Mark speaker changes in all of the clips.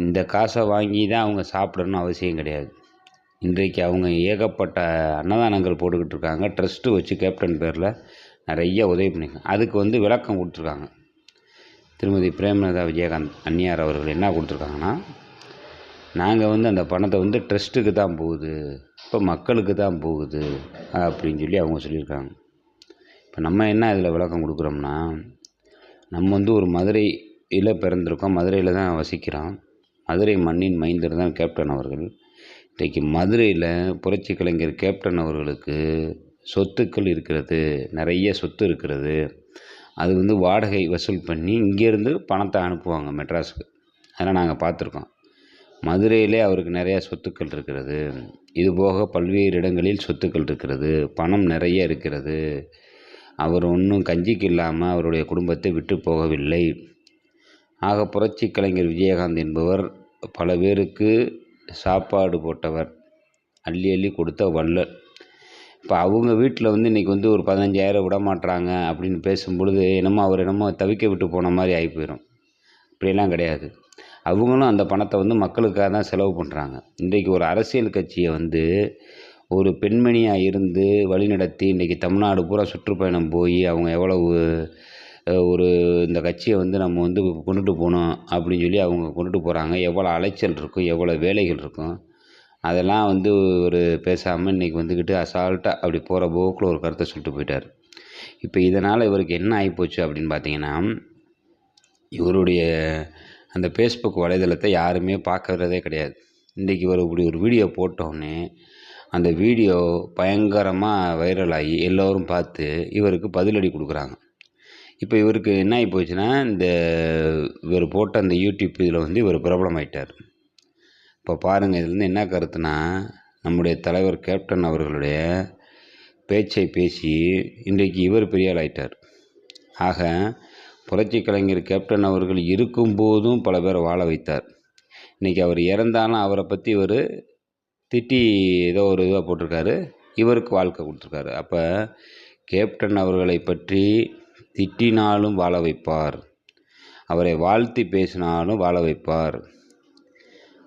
Speaker 1: இந்த காசை வாங்கி தான் அவங்க சாப்பிடணும்னு அவசியம் கிடையாது. இன்றைக்கு அவங்க ஏகப்பட்ட அன்னதானங்கள் போட்டுக்கிட்டு இருக்காங்க. ட்ரஸ்ட்டு வச்சு கேப்டன் பேரில் நிறைய உதவி பண்ணியிருக்காங்க. அதுக்கு விளக்கம் கொடுத்துருக்காங்க. திருமதி பிரேமலதா விஜயகாந்த் அன்னியார் அவர்கள் என்ன கொடுத்துருக்காங்கன்னா, நாங்கள் அந்த பணத்தை ட்ரஸ்ட்டுக்கு தான் போகுது, இப்போ மக்களுக்கு தான் போகுது அப்படின்னு சொல்லி அவங்க சொல்லியிருக்காங்க. இப்போ நம்ம என்ன இதில் விளக்கம் கொடுக்குறோம்னா, நம்ம ஒரு மதுரையில் பிறந்திருக்கோம், மதுரையில் தான் வசிக்கிறோம். மதுரை மண்ணின் மைந்தர் தான் கேப்டன் அவர்கள். இன்றைக்கு மதுரையில் புரட்சி கலைஞர் கேப்டன் அவர்களுக்கு சொத்துக்கள் இருக்கிறது, நிறைய சொத்து இருக்கிறது. அது வாடகை வசூல் பண்ணி இங்கேருந்து பணத்தை அனுப்புவாங்க மெட்ராஸுக்கு. அதெல்லாம் நாங்கள் பார்த்துருக்கோம். மதுரையிலே அவருக்கு நிறையா சொத்துக்கள் இருக்கிறது. இதுபோக பல்வேறு இடங்களில் சொத்துக்கள் இருக்கிறது, பணம் நிறைய இருக்கிறது. அவர் ஒன்றும் கஞ்சிக்கு இல்லாமல் அவருடைய குடும்பத்தை விட்டு போகவில்லை. ஆக புரட்சி கலைஞர் விஜயகாந்த் என்பவர் பல பேருக்கு சாப்பாடு போட்டவர், அள்ளி அள்ளி கொடுத்த வள்ளல். இப்போ அவங்க வீட்டில் இன்றைக்கி ஒரு 15,000 விட மாட்டுறாங்க அப்படின்னு பேசும்பொழுது அவர் தவிக்க விட்டு போன மாதிரி ஆகி போயிடும். அப்படியெல்லாம் கிடையாது. அவங்களும் அந்த பணத்தை மக்களுக்காக தான் செலவு பண்ணுறாங்க. இன்றைக்கு ஒரு அரசியல் கட்சியை ஒரு பெண்மணியாக இருந்து வழிநடத்தி இன்றைக்கி தமிழ்நாடு பூரா சுற்றுப்பயணம் போய் அவங்க எவ்வளவு இந்த கட்சியை நம்ம கொண்டுட்டு போகணும் அப்படின்னு சொல்லி அவங்க கொண்டுட்டு போகிறாங்க. எவ்வளோ அலைச்சல் இருக்கும், எவ்வளோ வேலைகள் இருக்கும், அதெல்லாம் ஒரு பேசாமல் இன்றைக்கி வந்துக்கிட்டு அசால்ட்டாக அப்படி போகிற போக்கில் ஒரு கருத்தை சொல்லிட்டு போயிட்டார். இப்போ இதனால் இவருக்கு என்ன ஆகிப்போச்சு அப்படின்னு பார்த்தீங்கன்னா, இவருடைய அந்த ஃபேஸ்புக் வலைதளத்தை யாருமே பார்க்கறதே கிடையாது. இன்றைக்கி இவர் இப்படி ஒரு வீடியோ போட்டோடனே அந்த வீடியோ பயங்கரமாக வைரலாகி எல்லோரும் பார்த்து இவருக்கு பதிலடி கொடுக்குறாங்க. இப்போ இவருக்கு என்ன ஆகி போச்சுன்னா, இவர் போட்ட அந்த யூடியூப் இதில் இவர் பிரபலமாயிட்டார். இப்போ பாருங்கள், இதுலேருந்து என்ன கருத்துனா, நம்முடைய தலைவர் கேப்டன் அவர்களுடைய பேச்சை பேசி இன்றைக்கு இவர் பெரிய ஆள் ஆயிட்டார். ஆக புரட்சி கலைஞர் கேப்டன் அவர்கள் இருக்கும்போதும் பல பேரை வாழ வைத்தார். இன்றைக்கி அவர் இறந்தாலும் அவரை பற்றி இவர் திட்டி ஏதோ ஒரு இதாக போட்டிருக்காரு, இவருக்கு வாழ்க்கை கொடுத்துருக்காரு. அப்போ கேப்டன் அவர்களை பற்றி திட்டினாலும் வாழ வைப்பார், அவரை வாழ்த்தி பேசினாலும் வாழ வைப்பார்.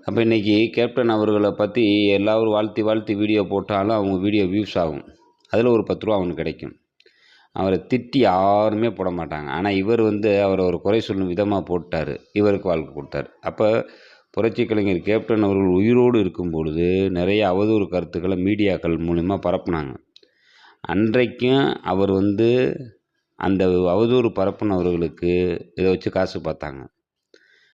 Speaker 1: அப்போ இன்றைக்கி கேப்டன் அவர்களை பற்றி எல்லோரும் வாழ்த்தி வீடியோ போட்டாலும் அவங்க வீடியோ வியூஸ் ஆகும், அதில் ஒரு 10 ரூபா அவனுக்கு கிடைக்கும். அவரை திட்டி யாருமே போட மாட்டாங்க. ஆனால் இவர் அவரை ஒரு குறை சொல்லும் விதமாக போட்டார், இவருக்கு வாழ்க்கை கொடுத்தார். அப்போ புரட்சி கலைஞர் கேப்டன் அவர்கள் உயிரோடு இருக்கும் பொழுது நிறைய அவதூறு கருத்துக்களை மீடியாக்கள் மூலிமா பரப்புனாங்க. அன்றைக்கும் அவர் அந்த அவதூறு பரப்புனவர்களுக்கு இதை வச்சு காசு பார்த்தாங்க.